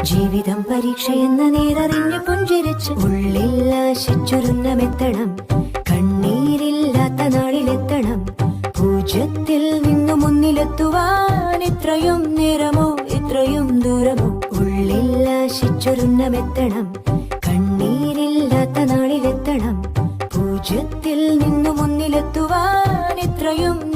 ജീവിതം പരീക്ഷയെന്ന നേരറിഞ്ഞു പുഞ്ചിരിച്ച് ഉള്ളിൽ ആശിച്ചൊരുന്നമെത്തണം. കണ്ണീരില്ലാത്ത നാളിലെത്തണം. പൂജ്യത്തിൽ നിന്നു മുന്നിലെത്തുവാൻ ഇത്രയും നേരമോ ഇത്രയും ദൂരമോ? ഉള്ളിൽ ആശിച്ചൊരുന്നമെത്തണം. കണ്ണീരില്ലാത്ത നാളിലെത്തണം. പൂജ്യത്തിൽ നിന്നു മുന്നിലെത്തുവാൻ ഇത്രയും